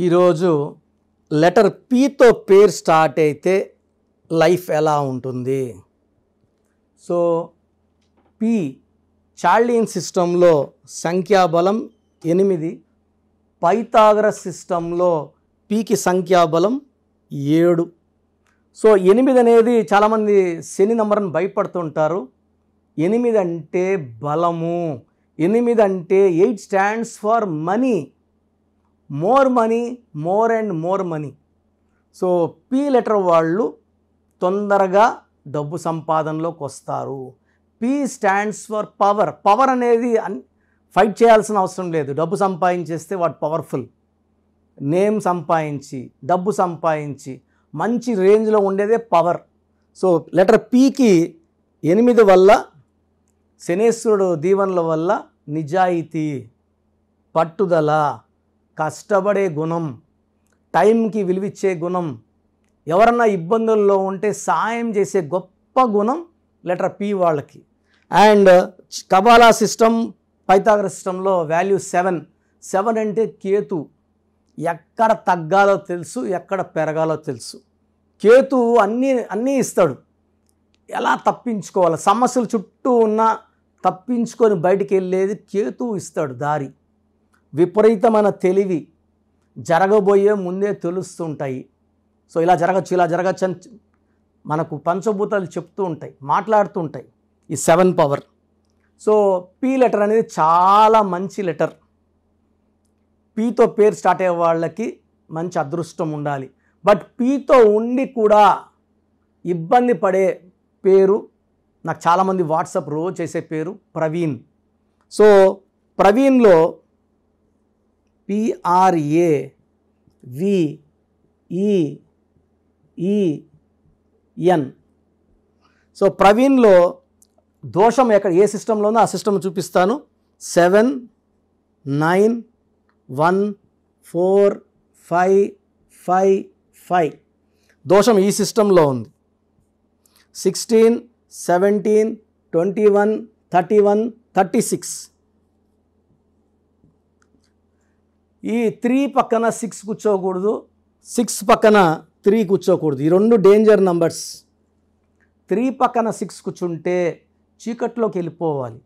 ఈరోజు లెటర్ పీతో పేరు స్టార్ట్ అయితే లైఫ్ ఎలా ఉంటుంది? సో పి చార్లియన్ సిస్టంలో సంఖ్యాబలం 8, పైథాగరస్ సిస్టంలో పీకి సంఖ్యాబలం 7. సో 8 అనేది చాలామంది శని నంబర్ని భయపడుతుంటారు. 8 అంటే బలము. 8 అంటే 8 stands for money, more money, more and more money. So P letter వాళ్ళు తొందరగా డబ్బు సంపాదనలోకి వస్తారు. P stands for power. Power అనేది ఫైట్ చేయాల్సిన అవసరం లేదు. డబ్బు సంపాదించేస్తే వాడు పవర్ఫుల్. నేమ్ సంపాదించి డబ్బు సంపాదించి మంచి రేంజ్లో ఉండేదే పవర్. సో లెటర్ పీకి 8 వల్ల శనేశ్వరుడు దీవెనల వల్ల నిజాయితీ, పట్టుదల, కష్టపడే గుణం, టైంకి విలువిచ్చే గుణం, ఎవరన్నా ఇబ్బందుల్లో ఉంటే సాయం చేసే గొప్ప గుణం లెటర్ పి వాళ్ళకి. అండ్ కబాలా సిస్టమ్, పైథాగరస్ సిస్టంలో వాల్యూ 7. 7 అంటే కేతు. ఎక్కడ తగ్గాలో తెలుసు, ఎక్కడ పెరగాలో తెలుసు. కేతు అన్నీ ఇస్తాడు. ఎలా తప్పించుకోవాలి, సమస్యలు చుట్టూ ఉన్న తప్పించుకొని బయటికి వెళ్ళేది కేతు ఇస్తాడు దారి. విపరీతమైన తెలివి, జరగబోయే ముందే తెలుస్తుంటాయి. సో ఇలా జరగచ్చు అని మనకు పంచభూతాలు చెప్తూ ఉంటాయి, మాట్లాడుతూ ఉంటాయి. ఈ 7 పవర్. సో పి లెటర్ అనేది చాలా మంచి లెటర్. పీతో పేరు స్టార్ట్ అయ్యే వాళ్ళకి మంచి అదృష్టం ఉండాలి. బట్ పీతో ఉండి కూడా ఇబ్బంది పడే పేరు నాకు చాలామంది వాట్సాప్ రోజు చేసే పేరు ప్రవీణ్. సో ప్రవీణ్లో PRAVEEN. సో ప్రవీణ్లో దోషం ఎక్కడ, ఏ సిస్టంలోనో ఆ సిస్టమ్ చూపిస్తాను. 7, 9, 1, 4, 5, 5, 5 దోషం ఈ సిస్టంలో ఉంది. 16, 17, 21, 31, 36. ఈ 3 పక్కన 6 కూర్చోకూడదు, 6 పక్కన 3 కూర్చోకూడదు. ఈ 2 డేంజర్ నంబర్స్. 3 పక్కన 6 కూర్చుంటే చీకట్లోకి వెళ్ళిపోవాలి.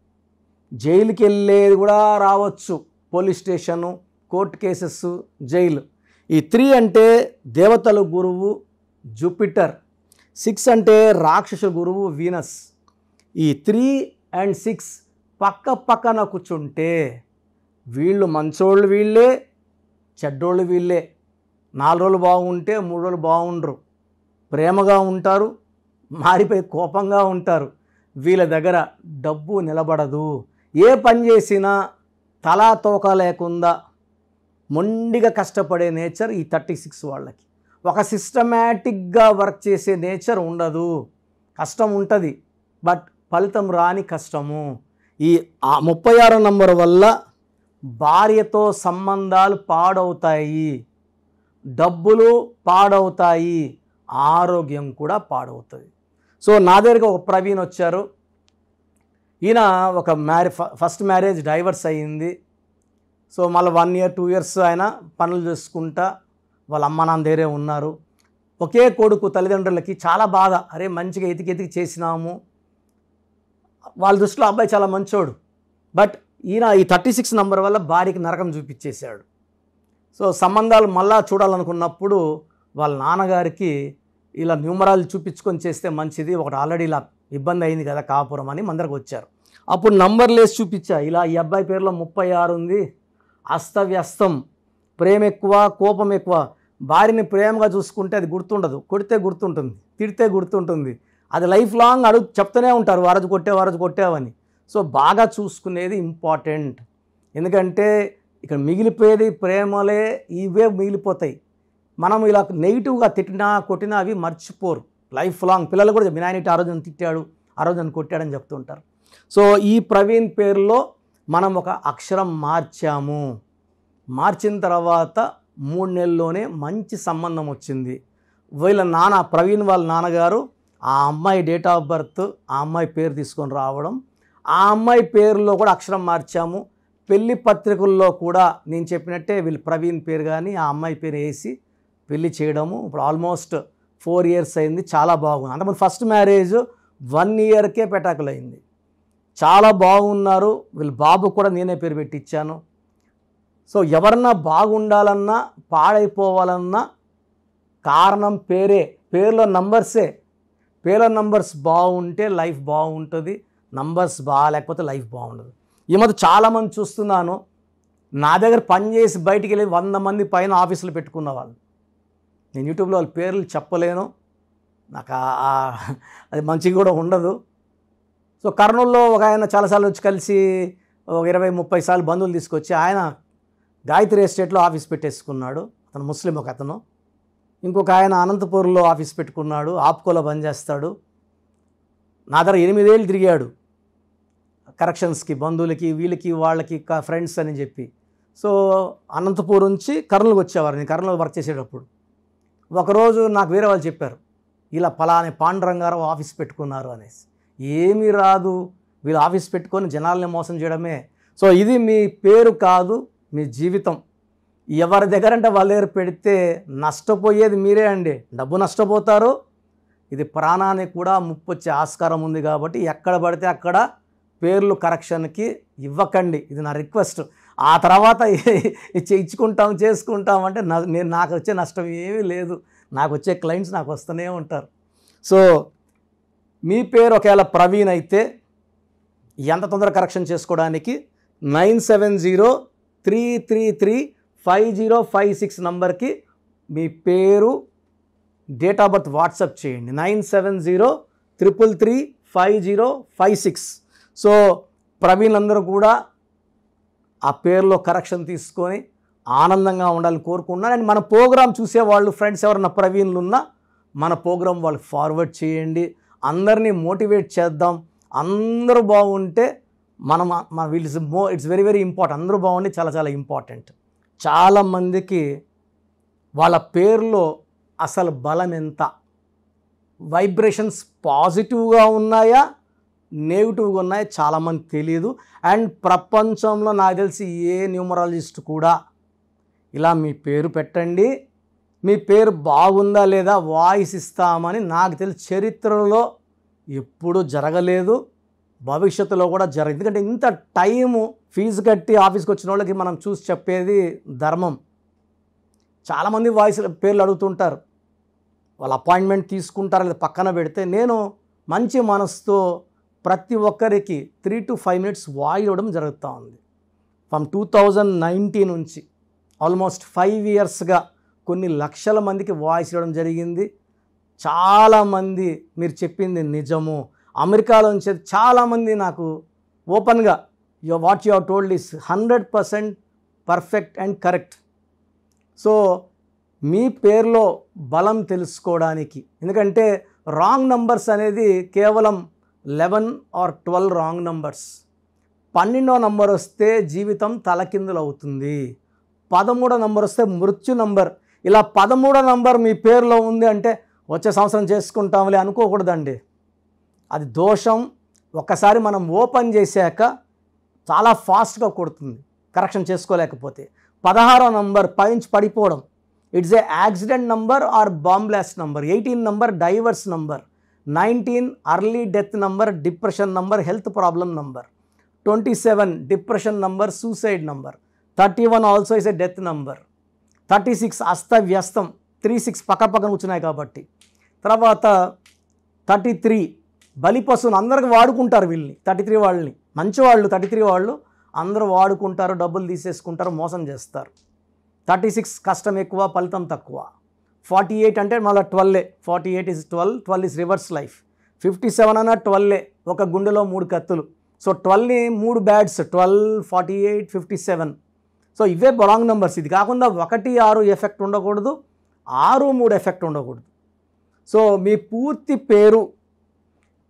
జైలుకి వెళ్ళేది కూడా రావచ్చు. Police station, court cases, jail. ఈ 3 అంటే దేవతల గురువు జూపిటర్. 6 అంటే రాక్షస గురువు వీనస్. ఈ 3 and 6 పక్క పక్కన కూర్చుంటే వీళ్ళు మంచోళ్ళు వీళ్ళే, చెడ్డోళ్ళు వీళ్ళే. 4 రోజులు బాగుంటే 3 రోజులు బాగుండరు. ప్రేమగా ఉంటారు, మారిపోయి కోపంగా ఉంటారు. వీళ్ళ దగ్గర డబ్బు నిలబడదు. ఏ పని చేసినా తలా తోక లేకుండా మొండిగా కష్టపడే నేచర్ ఈ 36 వాళ్ళకి. ఒక సిస్టమేటిక్గా వర్క్ చేసే నేచర్ ఉండదు. కష్టం ఉంటుంది, బట్ ఫలితం రాని కష్టము. ఈ 36 నంబర్ వల్ల భార్యతో సంబంధాలు పాడవుతాయి, డబ్బులు పాడవుతాయి, ఆరోగ్యం కూడా పాడవుతుంది. సో నా దగ్గరికి ఒక ప్రవీణ్ వచ్చారు. ఈయన ఒక ఫస్ట్ మ్యారేజ్ డైవర్స్ అయ్యింది. సో మళ్ళీ 1 year 2 years ఆయన పనులు చేసుకుంటా వాళ్ళ అమ్మ నాన్న దగ్గరే ఉన్నారు. ఒకే కొడుకు. తల్లిదండ్రులకి చాలా బాధ. అరే మంచిగా ఎతికి చేసినాము. వాళ్ళ దృష్టిలో అబ్బాయి చాలా మంచోడు. బట్ ఈయన ఈ 36 నంబర్ వల్ల భార్యకి నరకం చూపించేశాడు. సో సంబంధాలు మళ్ళా చూడాలనుకున్నప్పుడు వాళ్ళ నాన్నగారికి ఇలా న్యూమరాలు చూపించుకొని చేస్తే మంచిది, ఒకటి ఆల్రెడీ ఇలా ఇబ్బంది అయింది కదా కాపురం అని మందరికి వచ్చారు. అప్పుడు నంబర్లు వేసి చూపించా. ఇలా ఈ అబ్బాయి పేరులో 36 ఉంది, అస్తవ్యస్తం, ప్రేమ ఎక్కువ, కోపం ఎక్కువ. భార్యని ప్రేమగా చూసుకుంటే అది గుర్తుండదు, కొడితే గుర్తుంటుంది, తిడితే గుర్తుంటుంది. అది లైఫ్ లాంగ్ చెప్తూనే ఉంటారు, వారజు కొట్టావని. సో బాగా చూసుకునేది ఇంపార్టెంట్. ఎందుకంటే ఇక్కడ మిగిలిపోయేది ప్రేమలే, ఇవే మిగిలిపోతాయి. మనం ఇలా నెగిటివ్గా కొట్టినా అవి మర్చిపోరు లైఫ్ లాంగ్. పిల్లలు కూడా మీ నాయన ఆ రోజు నన్ను తిట్టాడు, ఆ రోజు నన్ను కొట్టాడని చెప్తుంటారు. సో ఈ ప్రవీణ్ పేరులో మనం ఒక అక్షరం మార్చాము. మార్చిన తర్వాత 3 నెలల్లోనే మంచి సంబంధం వచ్చింది. వీళ్ళ ప్రవీణ్ వాళ్ళ నాన్నగారు ఆ అమ్మాయి డేట్ ఆఫ్ బర్త్, ఆ అమ్మాయి పేరు తీసుకొని రావడం, ఆ అమ్మాయి పేరులో కూడా అక్షరం మార్చాము. పెళ్లి పత్రికల్లో కూడా నేను చెప్పినట్టే వీళ్ళు ప్రవీణ్ పేరు కానీ ఆ అమ్మాయి పేరు వేసి పెళ్లి చేయడము. ఇప్పుడు ఆల్మోస్ట్ 4 years అయింది. చాలా బాగుంది. అంతకుముందు ఫస్ట్ మ్యారేజ్ 1 yearకే పెటాకులైంది. చాలా బాగున్నారు. వీళ్ళ బాబు కూడా నేనే పేరు పెట్టించాను. సో ఎవరన్నా బాగుండాలన్నా పాడైపోవాలన్నా కారణం పేరే, పేర్లో నంబర్సే. పేర్లో నంబర్స్ బాగుంటే లైఫ్ బాగుంటుంది, నంబర్స్ బాగాలేకపోతే లైఫ్ బాగుండదు. ఈ మధ్య చాలామంది చూస్తున్నాను, నా దగ్గర పనిచేసి బయటికి వెళ్ళి 100 మంది పైన ఆఫీసులు పెట్టుకున్న వాళ్ళు. నేను యూట్యూబ్లో వాళ్ళ పేర్లు చెప్పలేను, నాకు అది మంచిగా కూడా ఉండదు. సో కర్నూలులో ఒక ఆయన చాలాసార్లు వచ్చి కలిసి ఒక 20-30 సార్లు బంధువులు తీసుకొచ్చి ఆయన గాయత్రి ఎస్టేట్లో ఆఫీస్ పెట్టేసుకున్నాడు. అతను ముస్లిం ఒక అతను. ఇంకొక ఆయన అనంతపూర్లో ఆఫీస్ పెట్టుకున్నాడు, ఆప్కోలో పనిచేస్తాడు. నా దగ్గర 8 ఏళ్ళు తిరిగాడు కరెక్షన్స్కి, బంధువులకి, వీళ్ళకి వాళ్ళకి ఫ్రెండ్స్ అని చెప్పి. సో అనంతపూర్ నుంచి కర్నూలుకి వచ్చేవారు. నేను కర్నూలు వర్క్ చేసేటప్పుడు ఒకరోజు నాకు వేరే వాళ్ళు చెప్పారు, ఇలా పలాని పాండురంగారావు ఆఫీస్ పెట్టుకున్నారు అనేసి. ఏమీ రాదు, వీళ్ళు ఆఫీస్ పెట్టుకొని జనాల్ని మోసం చేయడమే. సో ఇది మీ పేరు కాదు, మీ జీవితం. ఎవరి దగ్గర అంటే వాళ్ళ దగ్గర పెడితే నష్టపోయేది మీరే అండి. డబ్బు నష్టపోతారు, ఇది ప్రాణానికి కూడా ముప్పు వచ్చే ఆస్కారం ఉంది. కాబట్టి ఎక్కడ పడితే అక్కడ పేర్లు కరెక్షన్కి ఇవ్వకండి, ఇది నా రిక్వెస్ట్. ఆ తర్వాత ఇచ్చుకుంటాం చేసుకుంటాం అంటే నాకు వచ్చే నష్టం ఏమీ లేదు. నాకు వచ్చే క్లయింట్స్ నాకు వస్తూనే ఉంటారు. సో మీ పేరు ఒకవేళ ప్రవీణ్ అయితే ఎంత తొందరగా కరెక్షన్ చేసుకోవడానికి 9703335056 నంబర్కి మీ పేరు, డేట్ ఆఫ్ బర్త్ వాట్సాప్ చేయండి. 9703335056. సో ప్రవీణ్లందరూ కూడా ఆ పేరులో కరెక్షన్ తీసుకొని ఆనందంగా ఉండాలని కోరుకుంటున్నాను. అండ్ మన ప్రోగ్రాం చూసేవాళ్ళు ఫ్రెండ్స్ ఎవరన్నా ప్రవీణ్లు ఉన్నా మన ప్రోగ్రాం వాళ్ళకి ఫార్వర్డ్ చేయండి. అందరినీ మోటివేట్ చేద్దాం. అందరూ బాగుంటే మనం ఇట్స్ వెరీ వెరీ ఇంపార్టెంట్. అందరూ బాగుండి చాలా చాలా ఇంపార్టెంట్. చాలామందికి వాళ్ళ పేరులో అసలు బలం ఎంత, వైబ్రేషన్స్ పాజిటివ్గా ఉన్నాయా నెగిటివ్గా ఉన్నాయా చాలామంది తెలియదు. అండ్ ప్రపంచంలో నాకు తెలిసి ఏ న్యూమరాలజిస్ట్ కూడా ఇలా మీ పేరు పెట్టండి, మీ పేరు బాగుందా లేదా వాయిస్ ఇస్తామని నాకు తెలిసి చరిత్రలో ఎప్పుడూ జరగలేదు, భవిష్యత్తులో కూడా జరగదు. ఎందుకంటే ఇంత టైము ఫీజు కట్టి ఆఫీస్కి వచ్చిన వాళ్ళకి మనం చూసి చెప్పేది ధర్మం. చాలామంది వాయిస్ పేర్లు అడుగుతుంటారు, వాళ్ళ అపాయింట్మెంట్ తీసుకుంటారు లేదా పక్కన పెడితే. నేను మంచి మనసుతో ప్రతి ఒక్కరికి 3 to 5 minutes వాయిస్ ఇవ్వడం జరుగుతూ ఉంది. ఫ్రమ్ 2019 నుంచి ఆల్మోస్ట్ 5 yearsగా కొన్ని లక్షల మందికి వాయిస్ ఇవ్వడం జరిగింది. చాలామంది మీరు చెప్పింది నిజము. అమెరికాలో నుంచి చాలామంది నాకు ఓపెన్గా what you have told is 100% perfect and correct. So మీ పేరులో బలం తెలుసుకోవడానికి, ఎందుకంటే రాంగ్ నంబర్స్ అనేది కేవలం 11 or 12 రాంగ్ నంబర్స్. 12వ నంబర్ వస్తే జీవితం తలకిందులు అవుతుంది. 13వ నంబర్ వస్తే మృత్యు నంబర్. ఇలా 13వ నంబర్ మీ పేరులో ఉంది అంటే వచ్చే సంవత్సరం చేసుకుంటాంలే అనుకోకూడదండి, అది దోషం. ఒక్కసారి మనం ఓపెన్ చేశాక చాలా ఫాస్ట్గా కొడుతుంది కరెక్షన్ చేసుకోలేకపోతే. 16వ నంబర్ పైనుంచి పడిపోవడం, it's a accident number or bomb blast number. 18 number divorce number. 19 early death number, depression number, health problem number. 27 depression number, suicide number. 31 also is a death number. 36 అస్తవ్యస్తం, 36 పక్కన కూర్చున్నాయి కాబట్టి. తర్వాత 33 బలిపశువును. అందరికి వాడుకుంటారు వీళ్ళని, 33 వాళ్ళని. మంచివాళ్ళు 33 వాళ్ళు అందరూ వాడుకుంటారు, డబ్బులు తీసేసుకుంటారు, మోసం చేస్తారు. 36 కష్టం ఎక్కువ, ఫలితం తక్కువ. 48 అంటే మళ్ళీ 12. 48 is 12. 12 is reverse life. 57 అన్న 12, ఒక గుండెలో 3 కత్తులు. సో 12ని 3 బ్యాడ్స్, 12, 48, 57. సో ఇవే రాంగ్ నెంబర్స్. ఇది కాకుండా 1, 6 ఎఫెక్ట్ ఉండకూడదు, 6, 3 ఎఫెక్ట్ ఉండకూడదు. సో మీ పూర్తి పేరు,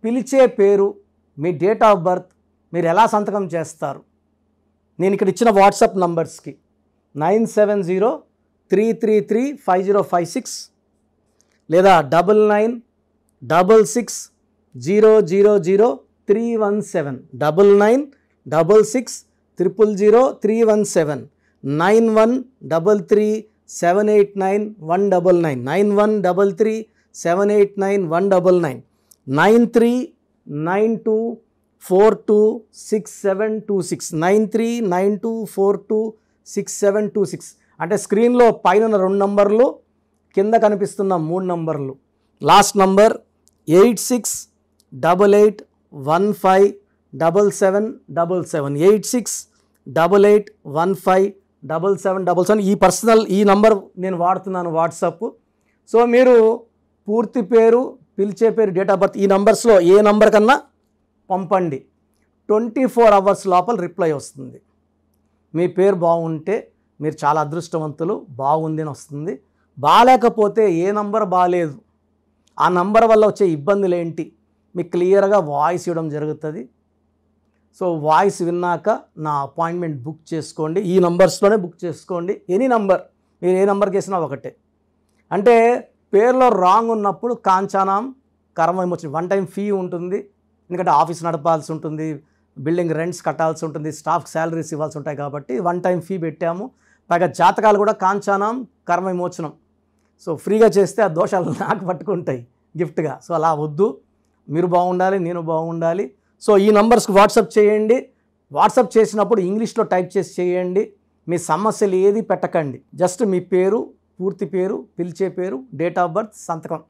పిలిచే పేరు, మీ డేట్ ఆఫ్ బర్త్, మీరు ఎలా సంతకం చేస్తారు, నేను ఇక్కడ ఇచ్చిన వాట్సాప్ నంబర్స్కి 9703335056 లేదా 9966000317 9966 000317 9133789199 9133789199 9392426726 9392426726 అంటే స్క్రీన్లో పైన 2 నంబర్లు కింద కనిపిస్తున్న 3 నంబర్లు. Last number 8688157777 8688157777. ఈ పర్సనల్ ఈ నంబర్ నేను వాడుతున్నాను వాట్సాప్. సో మీరు పూర్తి పేరు, పిలిచే పేరు, డేట్ ఆఫ్ బర్త్ ఈ నంబర్స్లో ఏ నంబర్ కన్నా పంపండి. 24 అవర్స్ లోపల రిప్లై వస్తుంది. మీ పేరు బాగుంటే మీరు చాలా అదృష్టవంతులు, బాగుంది అని వస్తుంది. బాగాలేకపోతే ఏ నంబర్ బాగాలేదు, ఆ నంబర్ వల్ల వచ్చే ఇబ్బందులు ఏంటి మీకు క్లియర్గా వాయిస్ ఇవ్వడం జరుగుతుంది. సో వాయిస్ విన్నాక నా అపాయింట్మెంట్ బుక్ చేసుకోండి. ఈ నంబర్స్లోనే బుక్ చేసుకోండి. ఎనీ నంబర్, మీరు ఏ నంబర్కి వేసినా ఒకటే. అంటే పేరులో రాంగ్ ఉన్నప్పుడు కాంచానాం కర్మ విమోచన 1 టైం ఫీ ఉంటుంది. ఎందుకంటే ఆఫీస్ నడపాల్సి ఉంటుంది, బిల్డింగ్ రెంట్స్ కట్టాల్సి ఉంటుంది, స్టాఫ్కి శాలరీస్ ఇవ్వాల్సి ఉంటాయి కాబట్టి 1 టైం ఫీ పెట్టాము. పైగా జాతకాలు కూడా కాంచానాం కర్మ విమోచనం. సో ఫ్రీగా చేస్తే ఆ దోషాలు నాకు పట్టుకుంటాయి గిఫ్ట్గా. సో అలా వద్దు, మీరు బాగుండాలి, నేను బాగుండాలి. సో ఈ నంబర్స్కి వాట్సాప్ చేయండి. వాట్సాప్ చేసినప్పుడు ఇంగ్లీష్లో టైప్ చేసి చేయండి. మీ సమస్యలు ఏది పెట్టకండి. జస్ట్ మీ పేరు, పూర్తి పేరు, పిలిచే పేరు, డేట్ ఆఫ్ బర్త్, సంతకం.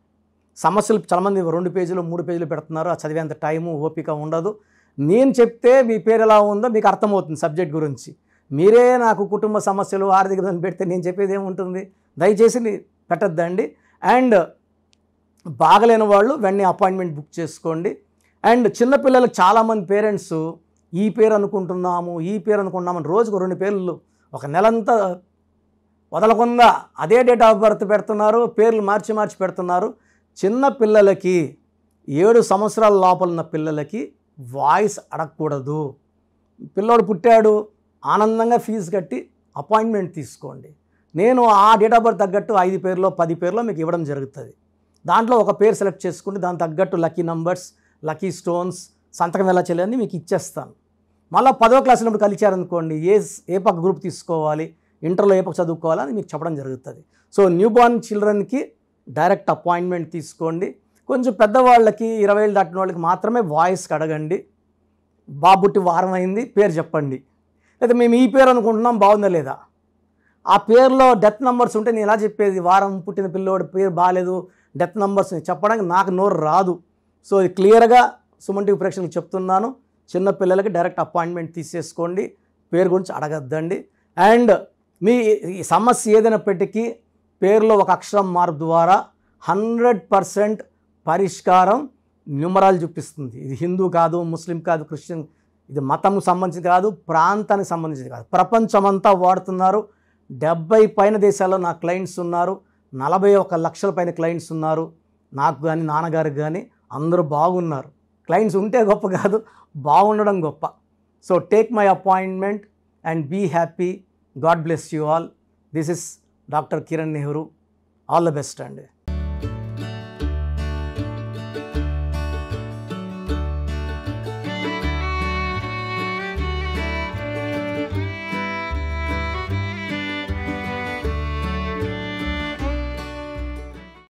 సమస్యలు చాలామంది 2 పేజీలు 3 పేజీలు పెడుతున్నారు. ఆ చదివేంత టైము ఓపిక ఉండదు. నేను చెప్తే మీ పేరు ఎలా ఉందో మీకు అర్థమవుతుంది సబ్జెక్ట్ గురించి. మీరే నాకు కుటుంబ సమస్యలు, ఆర్థిక ఇబ్బందులు పెడితే నేను చెప్పేది ఏముంటుంది? దయచేసి పెట్టద్దండి. అండ్ బాగలేని వాళ్ళు వెంటనే అపాయింట్మెంట్ బుక్ చేసుకోండి. అండ్ చిన్నపిల్లలకు చాలామంది పేరెంట్స్ ఈ పేరు అనుకుంటున్నాము, ఈ పేరు అనుకుంటున్నామని రోజుకు 2 పేర్లు ఒక నెలంతా వదలకుండా అదే డేట్ ఆఫ్ బర్త్ పెడుతున్నారు, పేర్లు మార్చి మార్చి పెడుతున్నారు. చిన్న పిల్లలకి 7 సంవత్సరాల లోపల ఉన్న పిల్లలకి వాయిస్ అడగకూడదు. పిల్లోడు పుట్టాడు, ఆనందంగా ఫీజు కట్టి అపాయింట్మెంట్ తీసుకోండి. నేను ఆ డేట్ ఆఫ్ బర్త్ తగ్గట్టు 5 పేర్లో 10 పేర్లో మీకు ఇవ్వడం జరుగుతుంది. దాంట్లో ఒక పేరు సెలెక్ట్ చేసుకుంటే దాని తగ్గట్టు లక్కీ నంబర్స్, లక్కీ స్టోన్స్, సంతకం ఎలా చేయాలని మీకు ఇచ్చేస్తాను. మళ్ళీ 10వ క్లాస్ ఉన్నప్పుడు కలిచారనుకోండి, ఏ పక్క గ్రూప్ తీసుకోవాలి, ఇంటర్లో ఏ పక్క చదువుకోవాలని మీకు చెప్పడం జరుగుతుంది. సో న్యూ బార్న్ చిల్డ్రన్కి డైరెక్ట్ అపాయింట్మెంట్ తీసుకోండి. కొంచెం పెద్దవాళ్ళకి 20 ఏళ్ళు దాటిన వాళ్ళకి మాత్రమే వాయిస్కి అడగండి. బాబుట్టి వారం అయింది, పేరు చెప్పండి. లేదా మేము ఈ పేరు అనుకుంటున్నాం, బాగుందా లేదా? ఆ పేరులో డెత్ నెంబర్స్ ఉంటే నేను ఎలా చెప్పేది? వారం పుట్టిన పిల్లోడి పేరు బాగాలేదు, డెత్ నెంబర్స్ చెప్పడానికి నాకు నోరు రాదు. సో ఇది క్లియర్గా సుమన్ టీవీ ప్రేక్షకులకు చెప్తున్నాను. చిన్న పిల్లలకి డైరెక్ట్ అపాయింట్మెంట్ తీసేసుకోండి, పేరు గురించి అడగద్దండి. అండ్ మీ సమస్య ఏదైనప్పటికీ పేరులో ఒక అక్షరం మార్పు ద్వారా 100% పరిష్కారం న్యూమరాలజీ చూపిస్తుంది. ఇది హిందూ కాదు, ముస్లిం కాదు, క్రిస్టియన్, ఇది మతం సంబంధించి కాదు, ప్రాంతానికి సంబంధించి కాదు, ప్రపంచమంతా వాడుతున్నారు. 70 పైన దేశాల్లో నా క్లయింట్స్ ఉన్నారు, 41 లక్షల పైన క్లయింట్స్ ఉన్నారు. నాకు కానీ నాన్నగారికి కానీ అందరూ బాగున్నారు. క్లయింట్స్ ఉంటే గొప్ప కాదు, బాగుండడం గొప్ప. So take my appointment and be happy. God bless you all. This is doctor Kiran Nehru. All the best అండి.